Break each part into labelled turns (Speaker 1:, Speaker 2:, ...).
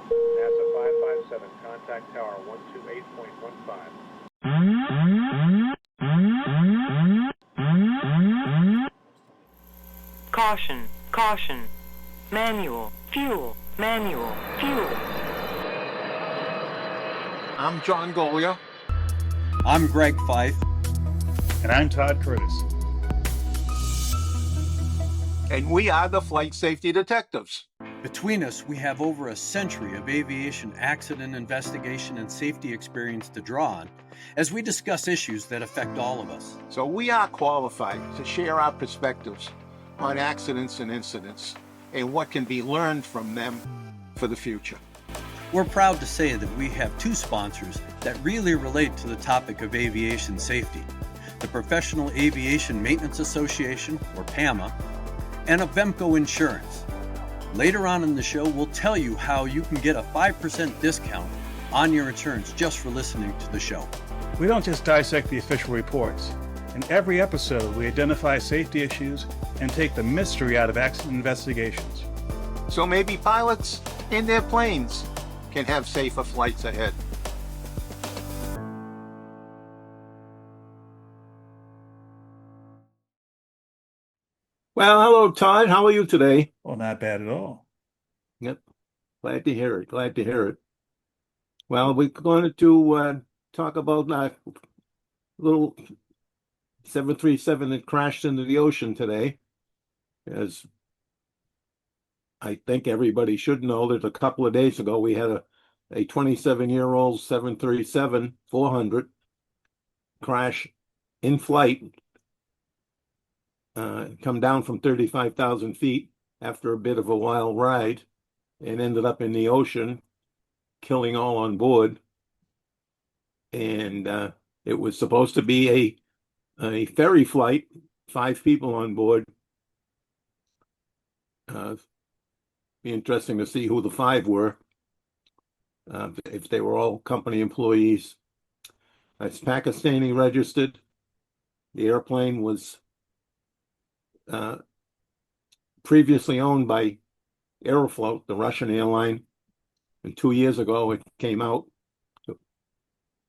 Speaker 1: NASA 557, contact tower 128.15.
Speaker 2: Caution, caution. Manual, fuel, manual, fuel.
Speaker 3: I'm John Goglia.
Speaker 4: I'm Greg Fife.
Speaker 5: And I'm Todd Curtis.
Speaker 3: And we are the Flight Safety Detectives.
Speaker 4: Between us, we have over a century of aviation accident investigation and safety experience to draw on as we discuss issues that affect all of us.
Speaker 3: So we are qualified to share our perspectives on accidents and incidents and what can be learned from them for the future.
Speaker 4: We're proud to say that we have two sponsors that really relate to the topic of aviation safety: the Professional Aviation Maintenance Association, or PAMA, and Avemco Insurance. Later on in the show, we'll tell you how you can get a 5% discount on your insurance just for listening to the show.
Speaker 5: We don't just dissect the official reports. In every episode, we identify safety issues and take the mystery out of accident investigations.
Speaker 3: So maybe pilots and their planes can have safer flights ahead. Well, hello, Todd. How are you today?
Speaker 5: Well, not bad at all.
Speaker 3: Yep. Glad to hear it. Glad to hear it. Well, we're going to talk about a little 737 that crashed into the ocean today. As I think everybody should know that a couple of days ago we had a 27-year-old 737-400 crash in flight, come down from 35,000 feet after a bit of a wild ride, and ended up in the ocean, killing all on board. And it was supposed to be a ferry flight, 5 people on board. Be interesting to see who the 5 were, if they were all company employees. It's Pakistani registered. The airplane was previously owned by Aeroflot, the Russian airline, and 2 years ago it came out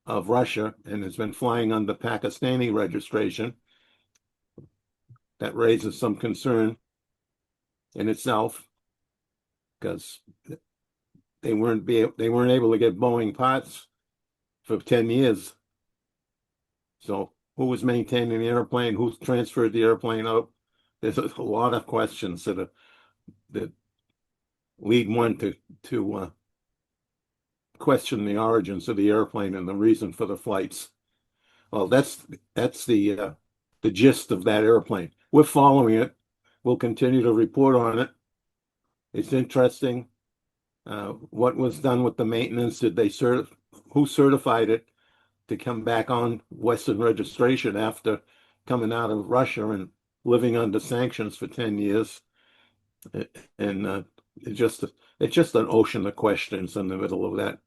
Speaker 3: of Russia and has been flying under Pakistani registration. That raises some concern in itself, because they weren't able to get Boeing parts for 10 years. So who was maintaining the airplane? Who transferred the airplane out? There's a lot of questions that lead one to question the origins of the airplane and the reason for the flights. Well, that's the gist of that airplane. We're following it. We'll continue to report on it. It's interesting. What was done with the maintenance? Who certified it to come back on Western registration after coming out of Russia and living under sanctions for 10 years? And it's just an ocean of questions in the middle of that.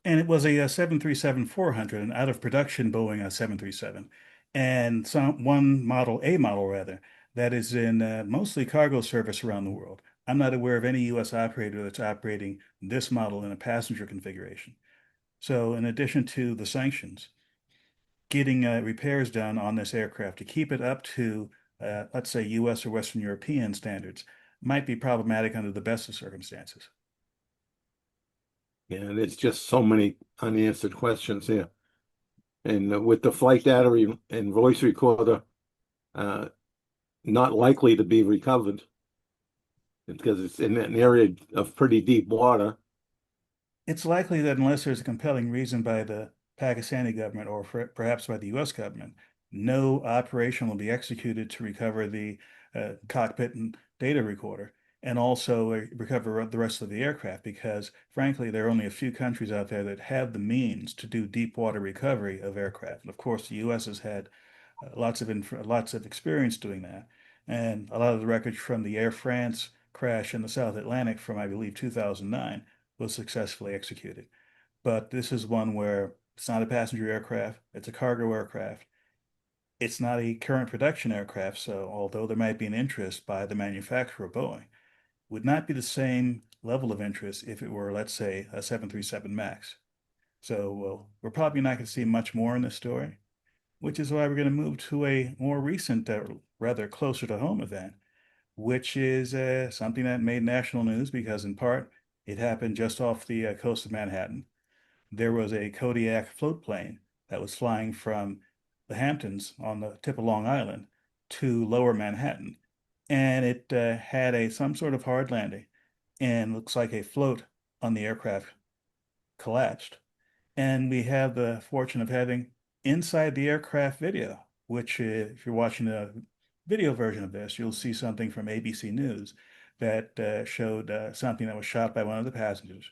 Speaker 5: And it was a 737-400, an out-of-production Boeing 737, and a model rather, that is in mostly cargo service around the world. I'm not aware of any U.S. operator that's operating this model in a passenger configuration. So in addition to the sanctions, getting repairs done on this aircraft to keep it up to, let's say, U.S. or Western European standards might be problematic under the best of circumstances.
Speaker 3: Yeah, there's just so many unanswered questions here. And with the flight data and voice recorder not likely to be recovered because it's in an area of pretty deep water.
Speaker 5: It's likely that unless there's a compelling reason by the Pakistani government or perhaps by the U.S. government, no operation will be executed to recover the cockpit and data recorder, and also recover the rest of the aircraft, because frankly, there are only a few countries out there that have the means to do deep water recovery of aircraft. And of course, the U.S. has had lots of experience doing that. And a lot of the records from the Air France crash in the South Atlantic from, I believe, 2009 was successfully executed. But this is one where it's not a passenger aircraft, it's a cargo aircraft. It's not a current production aircraft, so although there might be an interest by the manufacturer, Boeing, would not be the same level of interest if it were, let's say, a 737 MAX. So we're probably not going to see much more in this story, which is why we're going to move to a more recent, rather closer to home event, which is something that made national news because, in part, it happened just off the coast of Manhattan. There was a Kodiak float plane that was flying from the Hamptons on the tip of Long Island to lower Manhattan. And it had some sort of hard landing, and looks like a float on the aircraft collapsed. And we have the fortune of having inside the aircraft video, which if you're watching a video version of this, you'll see something from ABC News that showed something that was shot by one of the passengers,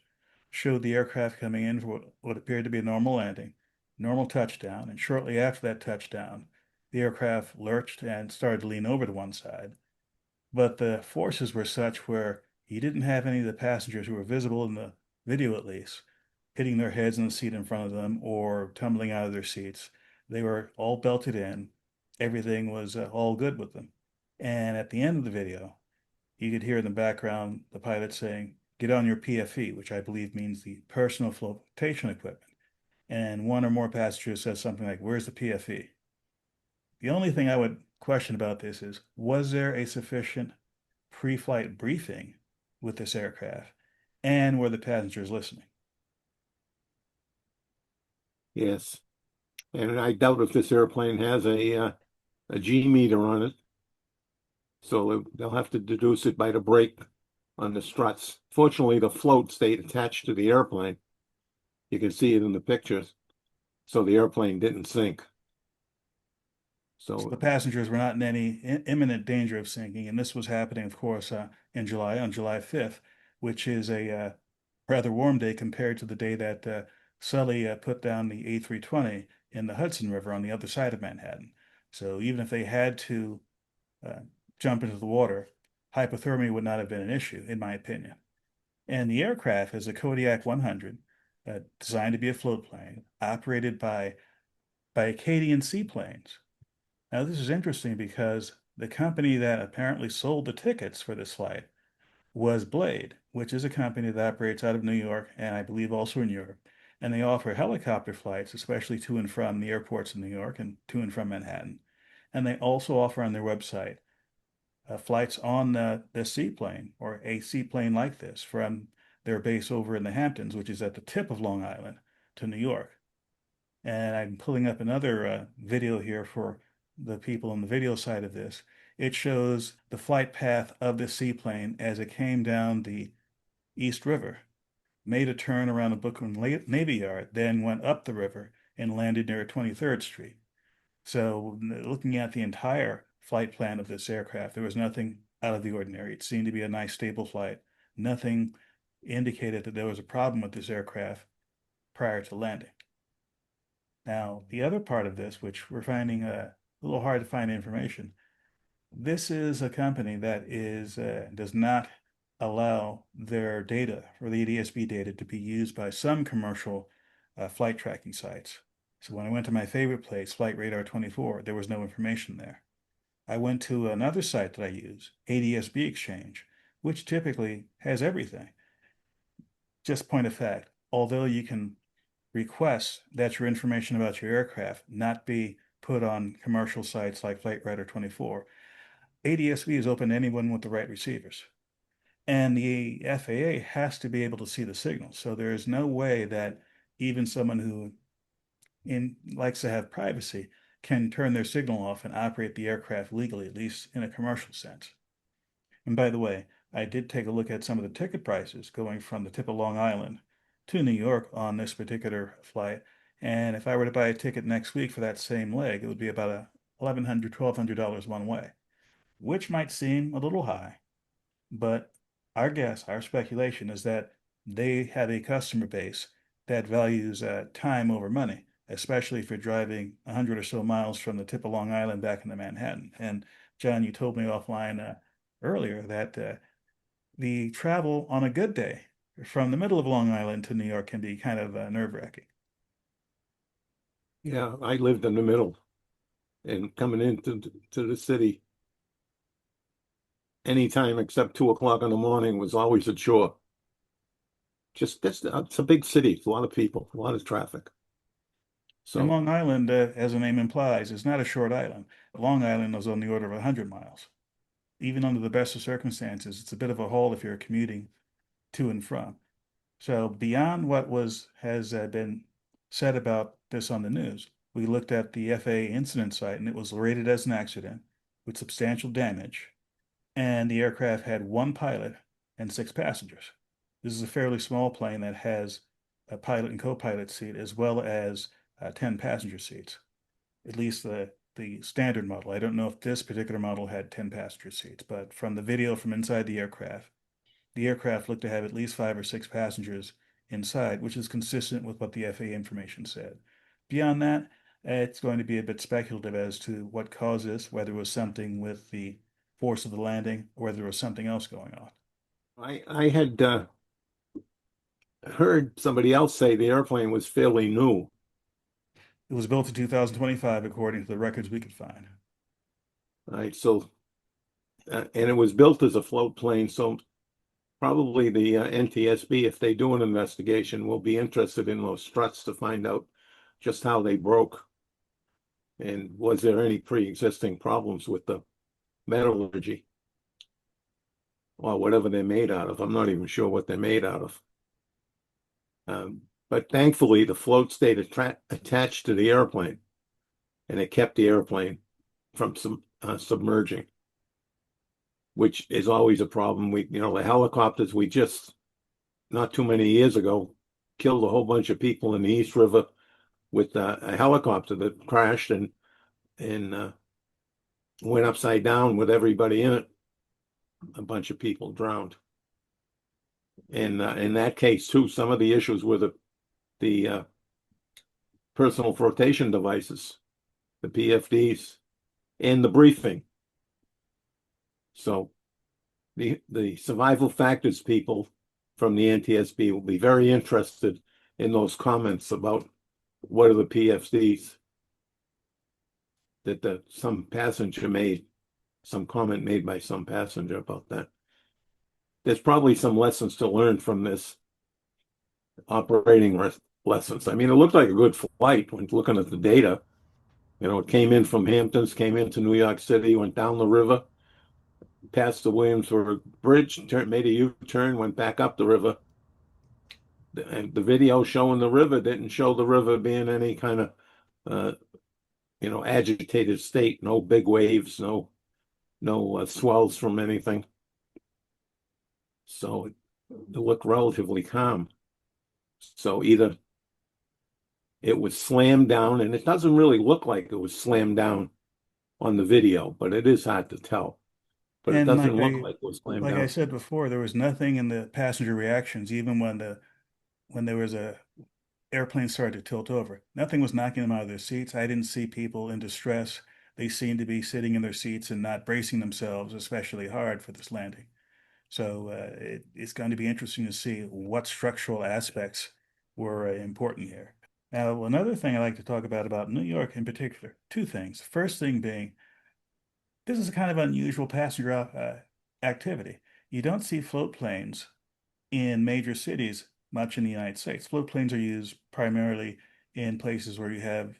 Speaker 5: showed the aircraft coming in for what appeared to be a normal landing, normal touchdown, and shortly after that touchdown, the aircraft lurched and started to lean over to one side. But the forces were such where he didn't have any of the passengers who were visible in the video, at least, hitting their heads in the seat in front of them or tumbling out of their seats. They were all belted in. Everything was all good with them. And at the end of the video, you could hear in the background the pilot saying, "Get on your PFE," which I believe means the personal flotation equipment. And one or more passengers says something like, "Where's the PFE?" The only thing I would question about this is, was there a sufficient pre-flight briefing with this aircraft? And were the passengers listening?
Speaker 3: Yes. And I doubt if this airplane has a G meter on it. So they'll have to deduce it by the brake on the struts. Fortunately, the float stayed attached to the airplane. You can see it in the pictures. So the airplane didn't sink.
Speaker 5: So the passengers were not in any imminent danger of sinking. And this was happening, of course, in July, on July 5th, which is a rather warm day compared to the day that Sully put down the A320 in the Hudson River on the other side of Manhattan. So even if they had to jump into the water, hypothermia would not have been an issue, in my opinion. And the aircraft is a Kodiak 100, designed to be a float plane, operated by Acadian Seaplanes. Now, this is interesting because the company that apparently sold the tickets for this flight was Blade, which is a company that operates out of New York and I believe also in Europe. And they offer helicopter flights, especially to and from the airports in New York and to and from Manhattan. And they also offer on their website flights on the seaplane or a seaplane like this from their base over in the Hamptons, which is at the tip of Long Island, to New York. And I'm pulling up another video here for the people on the video side of this. It shows the flight path of the seaplane as it came down the East River, made a turn around the Brooklyn Navy Yard, then went up the river and landed near 23rd Street. So looking at the entire flight plan of this aircraft, there was nothing out of the ordinary. It seemed to be a nice, stable flight. Nothing indicated that there was a problem with this aircraft prior to landing. Now, the other part of this, which we're finding a little hard to find information, this is a company that does not allow their data or the ADS-B data to be used by some commercial flight tracking sites. So when I went to my favorite place, Flight Radar 24, there was no information there. I went to another site that I use, ADS-B Exchange, which typically has everything. Just point of fact, although you can request that your information about your aircraft not be put on commercial sites like Flight Radar 24, ADS-B is open to anyone with the right receivers. And the FAA has to be able to see the signal. So there is no way that even someone who likes to have privacy can turn their signal off and operate the aircraft legally, at least in a commercial sense. And by the way, I did take a look at some of the ticket prices going from the tip of Long Island to New York on this particular flight. And if I were to buy a ticket next week for that same leg, it would be about $1,100, $1,200 one way, which might seem a little high. But our guess, our speculation is that they have a customer base that values time over money, especially if you're driving 100 or so miles from the tip of Long Island back into Manhattan. And John, you told me offline earlier that the travel on a good day from the middle of Long Island to New York can be kind of nerve-wracking.
Speaker 3: Yeah, I lived in the middle, and coming into the city anytime except 2 o'clock in the morning was always a chore. just it's a big city, a lot of people, a lot of traffic.
Speaker 5: And
Speaker 3: So
Speaker 5: Long Island, as the name implies, is not a short island. Long Island is on the order of 100 miles. Even under the best of circumstances, it's a bit of a haul if you're commuting to and from. So beyond what has been said about this on the news, we looked at the FAA incident site and it was rated as an accident with substantial damage, and the aircraft had one pilot and six passengers. This is a fairly small plane that has a pilot and co-pilot seat as well as 10 passenger seats, at least the standard model. I don't know if this particular model had 10 passenger seats, but from the video from inside the aircraft looked to have at least 5 or 6 passengers inside, which is consistent with what the FAA information said. Beyond that, it's going to be a bit speculative as to what caused this, whether it was something with the force of the landing or whether there was something else going on.
Speaker 3: I had heard somebody else say the airplane was fairly new.
Speaker 5: It was built in 2025, according to the records we could find.
Speaker 3: Right, so and it was built as a float plane, so probably the NTSB, if they do an investigation, will be interested in those struts to find out just how they broke. And was there any pre-existing problems with the metallurgy or whatever they're made out of? I'm not even sure what they're made out of. But thankfully, the float stayed attached to the airplane, and it kept the airplane from submerging, which is always a problem. The helicopters, we just, not too many years ago, killed a whole bunch of people in the East River with a helicopter that crashed and went upside down with everybody in it. A bunch of people drowned. And in that case, too, some of the issues were the personal flotation devices, the PFDs, and the briefing. So the survival factors people from the NTSB will be very interested in those comments about what are the PFDs that some passenger made, some comment made by some passenger about that. There's probably some lessons to learn from this operating lessons. I mean, it looked like a good flight when looking at the data. It came in from Hamptons, came into New York City, went down the river, passed the Williamsburg Bridge, made a U-turn, went back up the river. And the video showing the river didn't show the river being any kind of, agitated state. No big waves, no swells from anything. So it looked relatively calm. So either it was slammed down, and it doesn't really look like it was slammed down on the video, but it is hard to tell. But it doesn't look like it was slammed
Speaker 5: like I
Speaker 3: down.
Speaker 5: said before, there was nothing in the passenger reactions, even when there was a airplane started to tilt over. Nothing was knocking them out of their seats. I didn't see people in distress. They seemed to be sitting in their seats and not bracing themselves especially hard for this landing. So it's going to be interesting to see what structural aspects were important here. Now, another thing I like to talk about New York in particular, two things. First thing being, this is a kind of unusual passenger activity. You don't see float planes in major cities much in the United States. Float planes are used primarily in places where you have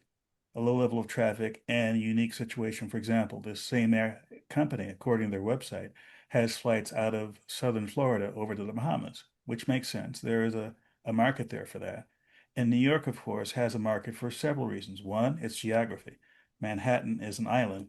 Speaker 5: a low level of traffic and a unique situation. For example, this same air company, according to their website, has flights out of southern Florida over to the Bahamas, which makes sense. There is a market there for that. And New York, of course, has a market for several reasons. One, its geography. Manhattan is an island.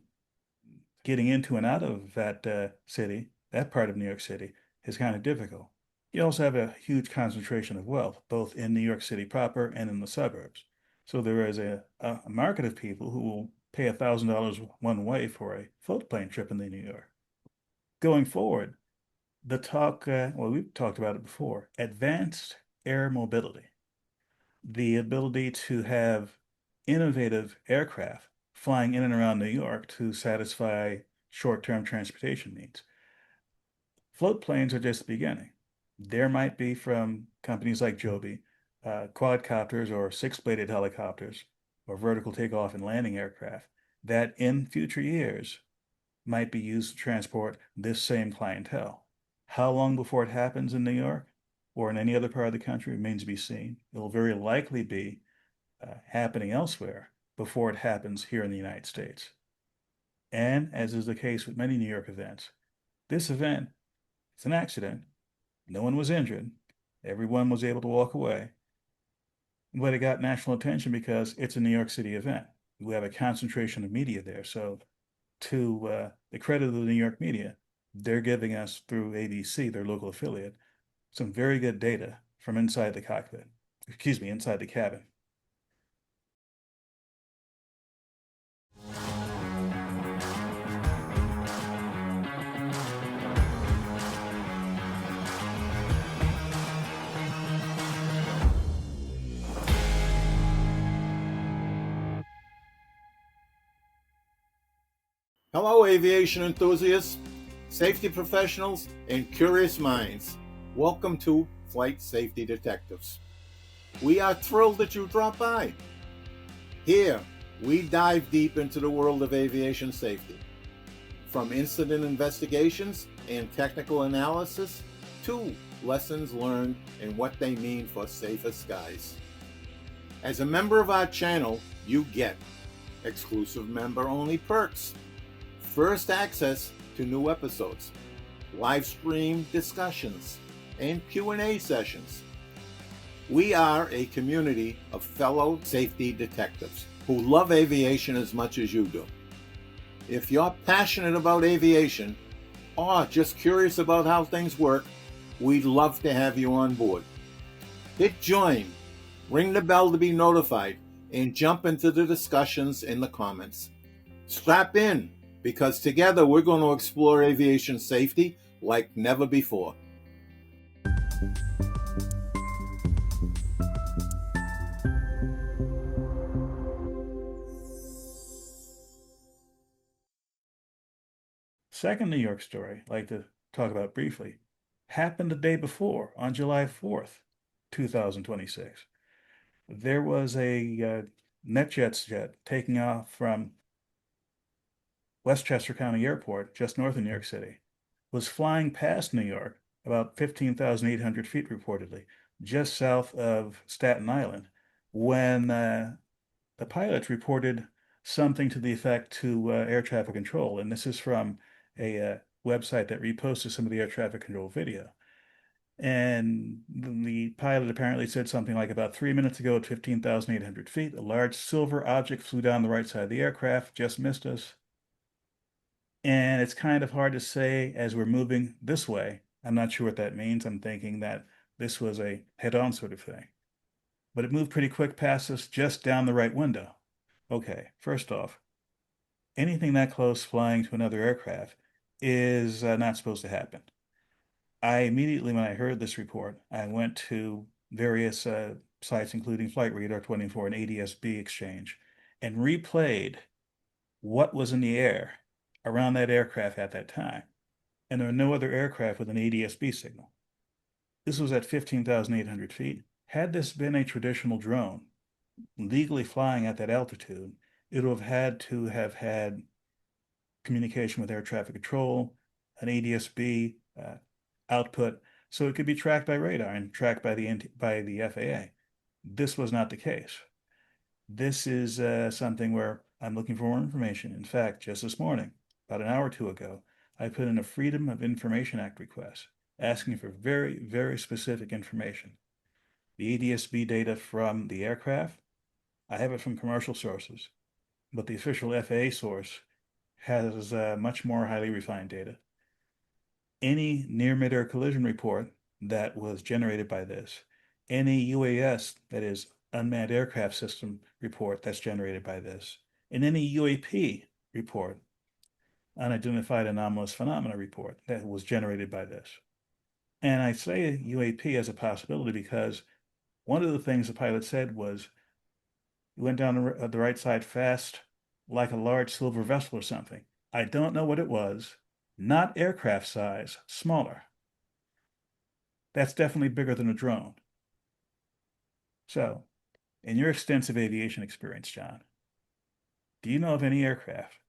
Speaker 5: Getting into and out of that city, that part of New York City, is kind of difficult. You also have a huge concentration of wealth, both in New York City proper and in the suburbs. So there is a market of people who will pay $1,000 one way for a float plane trip into New York. Going forward, the talk, we've talked about it before, advanced air mobility, the ability to have innovative aircraft flying in and around New York to satisfy short-term transportation needs. Float planes are just the beginning. There might be from companies like Joby, quadcopters or six-bladed helicopters or vertical takeoff and landing aircraft that in future years might be used to transport this same clientele. How long before it happens in New York? or in any other part of the country remains to be seen. It will very likely be happening elsewhere before it happens here in the United States. And as is the case with many New York events, this event, it's an accident. No one was injured. Everyone was able to walk away. But it got national attention because it's a New York City event. We have a concentration of media there. So to the credit of the New York media, they're giving us through ABC, their local affiliate, some very good data from inside the cockpit, inside the cabin.
Speaker 3: Hello, aviation enthusiasts, safety professionals, and curious minds. Welcome to Flight Safety Detectives. We are thrilled that you dropped by. Here, we dive deep into the world of aviation safety. From incident investigations and technical analysis to lessons learned and what they mean for safer skies. As a member of our channel, you get exclusive member-only perks, first access to new episodes, live stream discussions, and Q&A sessions. We are a community of fellow safety detectives who love aviation as much as you do. If you're passionate about aviation or just curious about how things work, we'd love to have you on board. Hit join, ring the bell to be notified, and jump into the discussions in the comments. Strap in, because together we're going to explore aviation safety like never before.
Speaker 5: Second New York story I'd like to talk about briefly happened the day before, on July 4th, 2026. There was a NetJets jet taking off from Westchester County Airport, just north of New York City, was flying past New York, about 15,800 feet reportedly, just south of Staten Island, when the pilots reported something to the effect to air traffic control. And this is from a website that reposted some of the air traffic control video. And the pilot apparently said something like, about 3 minutes ago at 15,800 feet, a large silver object flew down the right side of the aircraft, just missed us. And it's kind of hard to say as we're moving this way. I'm not sure what that means. I'm thinking that this was a head-on sort of thing. But it moved pretty quick past us, just down the right window. Okay, first off, anything that close flying to another aircraft is not supposed to happen. I immediately, when I heard this report, I went to various sites, including Flight Radar 24 and ADS-B Exchange, and replayed what was in the air around that aircraft at that time. And there were no other aircraft with an ADS-B signal. This was at 15,800 feet. Had this been a traditional drone, legally flying at that altitude, it would have had communication with air traffic control, an ADS-B output, so it could be tracked by radar and tracked by the FAA. This was not the case. This is something where I'm looking for more information. In fact, just this morning, about an hour or two ago, I put in a Freedom of Information Act request asking for very, very specific information. The ADS-B data from the aircraft, I have it from commercial sources, but the official FAA source has much more highly refined data. Any near mid-air collision report that was generated by this, any UAS, that is unmanned aircraft system report that's generated by this, and any UAP report, unidentified anomalous phenomena report, that was generated by this. And I say UAP as a possibility because one of the things the pilot said was, he went down the right side fast, like a large silver vessel or something. I don't know what it was. Not aircraft size, smaller. That's definitely bigger than a drone. So, in your extensive aviation experience, John, do you know of any aircraft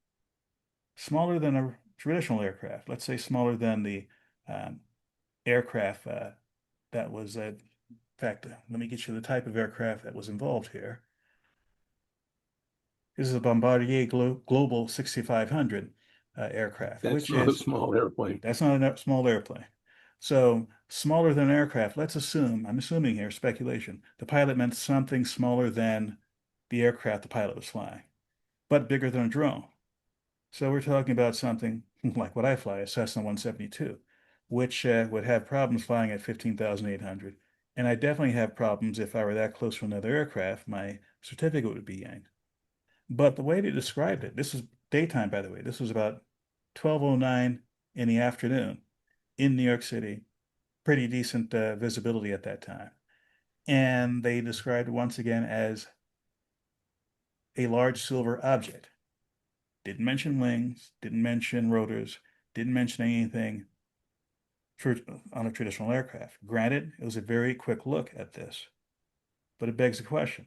Speaker 5: smaller than a traditional aircraft, let's say smaller than the aircraft that was, in fact, let me get you the type of aircraft that was involved here. This is a Bombardier Global 6500 aircraft,
Speaker 3: That's
Speaker 5: which
Speaker 3: not a
Speaker 5: is,
Speaker 3: small airplane.
Speaker 5: that's not a small airplane. So smaller than an aircraft, let's assume, I'm assuming here, speculation, the pilot meant something smaller than the aircraft the pilot was flying, but bigger than a drone. So we're talking about something like what I fly, a Cessna 172, which would have problems flying at 15,800. And I definitely have problems if I were that close to another aircraft, my certificate would be yanked. But the way they described it, this is daytime, by the way, this was about 12:09 in the afternoon in New York City, pretty decent visibility at that time. And they described it once again as a large silver object. Didn't mention wings, didn't mention rotors, didn't mention anything on a traditional aircraft. Granted, it was a very quick look at this, but it begs the question,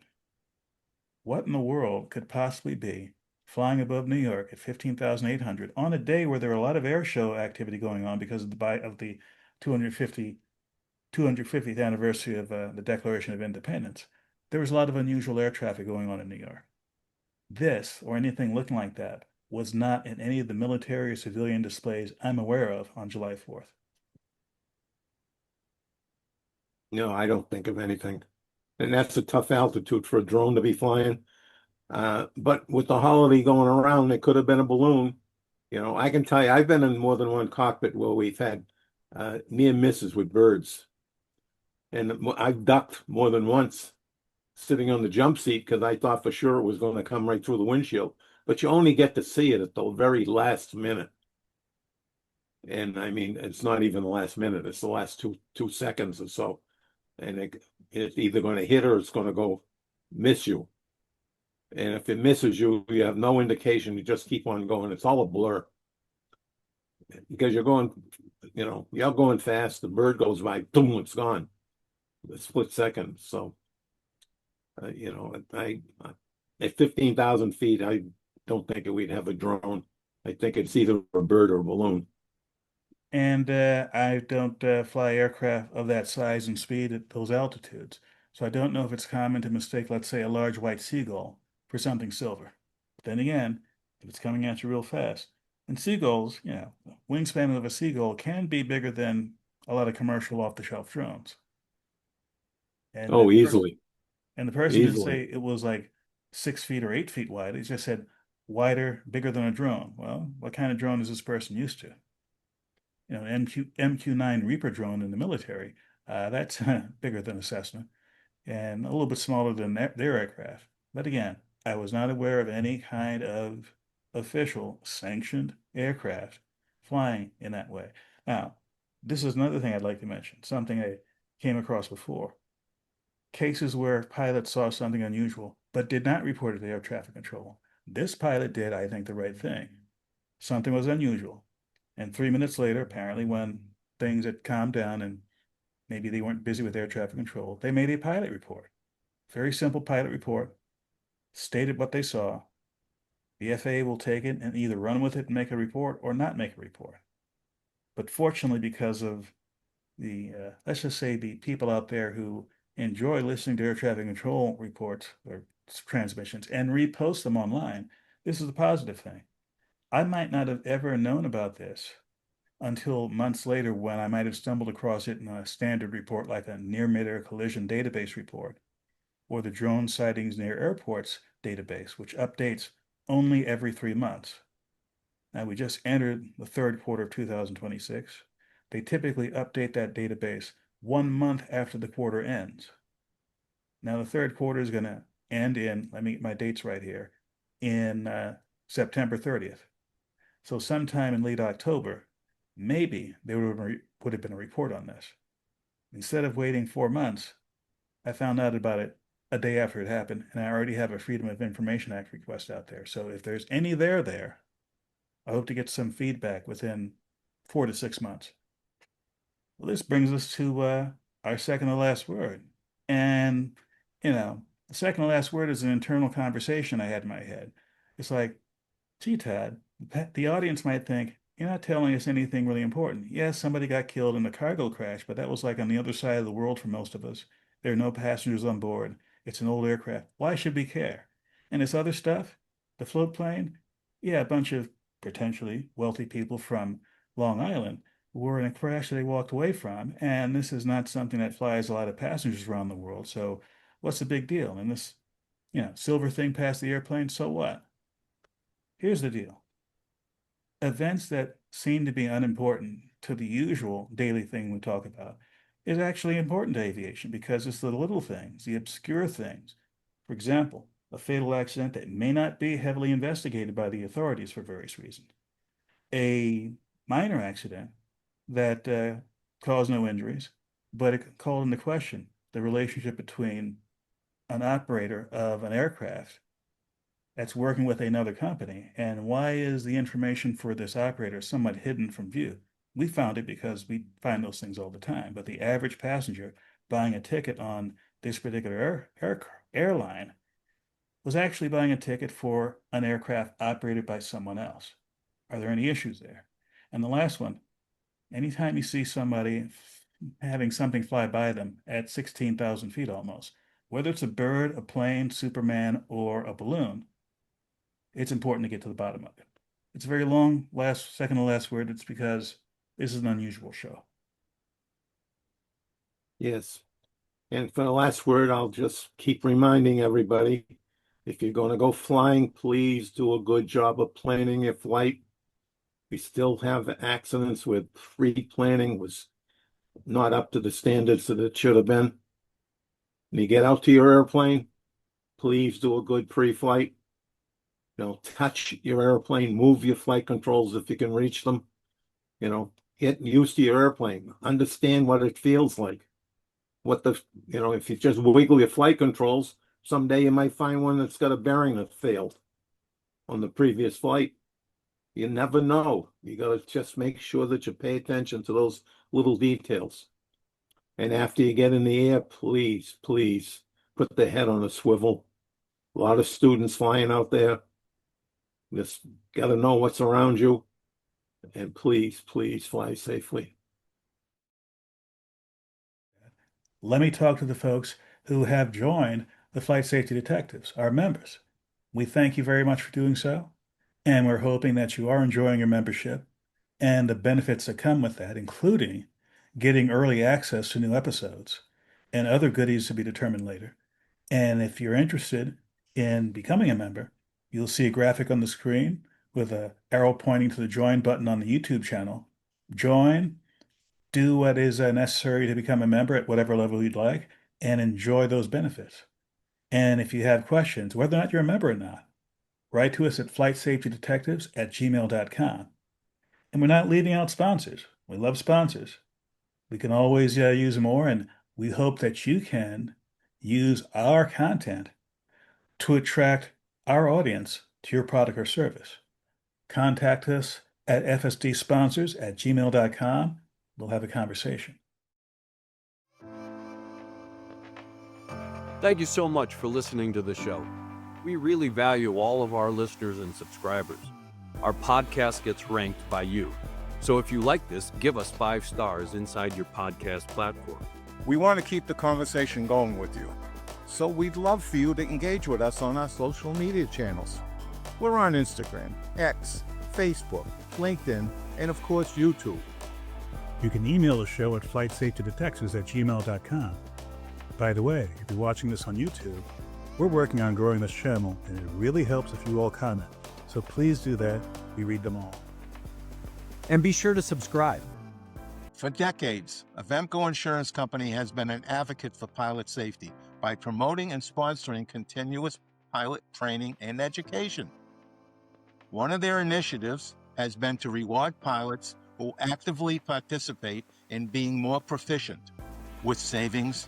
Speaker 5: what in the world could possibly be flying above New York at 15,800 on a day where there are a lot of air show activity going on because of the 250th anniversary of the Declaration of Independence? There was a lot of unusual air traffic going on in New York. This, or anything looking like that, was not in any of the military or civilian displays I'm aware of on July 4th.
Speaker 3: No, I don't think of anything. And that's a tough altitude for a drone to be flying. But with the holiday going around, it could have been a balloon. You know, I can tell you, I've been in more than one cockpit where we've had near misses with birds. And I've ducked more than once sitting on the jump seat because I thought for sure it was going to come right through the windshield. But you only get to see it at the very last minute. And I mean, it's not even the last minute, it's the last two seconds or so. And it's either going to hit or it's going to go miss you. And if it misses you, you have no indication. You just keep on going. It's all a blur because you're going, you're going fast. The bird goes by, boom, it's gone. A split second. So, I at 15,000 feet, I don't think we'd have a drone. I think it's either a bird or a balloon.
Speaker 5: And I don't fly aircraft of that size and speed at those altitudes. So I don't know if it's common to mistake, let's say, a large white seagull for something silver. But then again, if it's coming at you real fast, and seagulls, the wingspan of a seagull can be bigger than a lot of commercial off-the-shelf drones. And
Speaker 3: Oh, easily,
Speaker 5: and the person didn't
Speaker 3: easily.
Speaker 5: say it was like 6 feet or 8 feet wide. He just said wider, bigger than a drone. Well, what kind of drone is this person used to? MQ-9 Reaper drone in the military, that's bigger than a Cessna and a little bit smaller than their aircraft. But again, I was not aware of any kind of official sanctioned aircraft flying in that way. Now, this is another thing I'd like to mention, something I came across before. Cases where pilots saw something unusual but did not report it to air traffic control. This pilot did, I think, the right thing. Something was unusual. And 3 minutes later, apparently, when things had calmed down and maybe they weren't busy with air traffic control, they made a pilot report. Very simple pilot report, stated what they saw. The FAA will take it and either run with it and make a report or not make a report. But fortunately, because of let's just say the people out there who enjoy listening to air traffic control reports or transmissions and repost them online, this is the positive thing. I might not have ever known about this until months later when I might have stumbled across it in a standard report like a near mid-air collision database report or the drone sightings near airports database, which updates only every 3 months. Now we just entered the third quarter of 2026. They typically update that database 1 month after the quarter ends. Now the third quarter is going to end in, let me get my dates right here, in September 30th. So sometime in late October, maybe there would have been a report on this. Instead of waiting 4 months, I found out about it a day after it happened, and I already have a Freedom of Information Act request out there. So if there's any there, I hope to get some feedback within 4 to 6 months. Well, this brings us to our second to last word. And, the second to last word is an internal conversation I had in my head. It's like, gee, Todd, the audience might think You're not telling us anything really important. Yes, somebody got killed in a cargo crash, but that was like on the other side of the world for most of us. There are no passengers on board. It's an old aircraft. Why should we care? And this other stuff, the float plane, yeah, a bunch of potentially wealthy people from Long Island were in a crash that they walked away from. And this is not something that flies a lot of passengers around the world. So what's the big deal? And this, silver thing past the airplane, so what? Here's the deal. Events that seem to be unimportant to the usual daily thing we talk about is actually important to aviation because it's the little things, the obscure things. For example, a fatal accident that may not be heavily investigated by the authorities for various reasons. A minor accident that caused no injuries, but it called into question the relationship between an operator of an aircraft that's working with another company. And why is the information for this operator somewhat hidden from view? We found it because we find those things all the time. But the average passenger buying a ticket on this particular airline was actually buying a ticket for an aircraft operated by someone else. Are there any issues there? And the last one, anytime you see somebody having something fly by them at 16,000 feet almost, whether it's a bird, a plane, Superman, or a balloon, it's important to get to the bottom of it. It's a very long, second to last word. It's because this is an unusual show.
Speaker 3: Yes. And for the last word, I'll just keep reminding everybody, if you're going to go flying, please do a good job of planning your flight. We still have accidents where pre-planning was not up to the standards that it should have been. When you get out to your airplane, please do a good pre-flight. Touch your airplane, move your flight controls if you can reach them. Get used to your airplane. Understand what it feels like. If you just wiggle your flight controls, someday you might find one that's got a bearing that failed on the previous flight. You never know. You got to just make sure that you pay attention to those little details. And after you get in the air, please put the head on a swivel. A lot of students flying out there. Just got to know what's around you. And please fly safely.
Speaker 5: Let me talk to the folks who have joined the Flight Safety Detectives, our members. We thank you very much for doing so, and we're hoping that you are enjoying your membership and the benefits that come with that, including getting early access to new episodes and other goodies to be determined later. And if you're interested in becoming a member, you'll see a graphic on the screen with an arrow pointing to the join button on the YouTube channel. Join, do what is necessary to become a member at whatever level you'd like, and enjoy those benefits. And if you have questions, whether or not you're a member or not, write to us at flightsafetydetectives@gmail.com. And we're not leaving out sponsors. We love sponsors. We can always use more, and we hope that you can use our content to attract our audience to your product or service. Contact us at fsdsponsors@gmail.com. We'll have a conversation.
Speaker 4: Thank you so much for listening to the show. We really value all of our listeners and subscribers. Our podcast gets ranked by you. So if you like this, give us 5 stars inside your podcast platform.
Speaker 6: We want to keep the conversation going with you. So we'd love for you to engage with us on our social media channels. We're on Instagram, X, Facebook, LinkedIn, and of course, YouTube.
Speaker 5: You can email the show at flightsafetydetectives@gmail.com. By the way, if you're watching this on YouTube, we're working on growing this channel, and it really helps if you all comment. So please do that. We read them all.
Speaker 4: And be sure to subscribe.
Speaker 6: For decades, Avemco Insurance Company has been an advocate for pilot safety by promoting and sponsoring continuous pilot training and education. One of their initiatives has been to reward pilots who actively participate in being more proficient with savings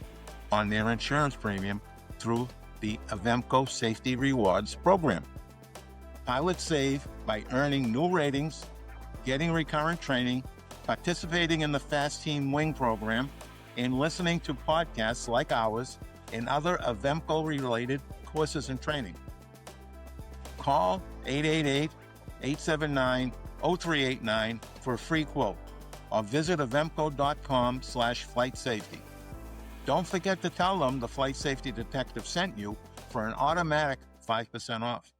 Speaker 6: on their insurance premium through the Avemco Safety Rewards program. Pilots save by earning new ratings, getting recurrent training, participating in the Fast Team Wing program, and listening to podcasts like ours and other Avemco-related courses and training. Call 888-879-8255 0389 for a free quote, or visit avemco.com/flight safety. Don't forget to tell them the Flight Safety Detective sent you for an automatic 5% off.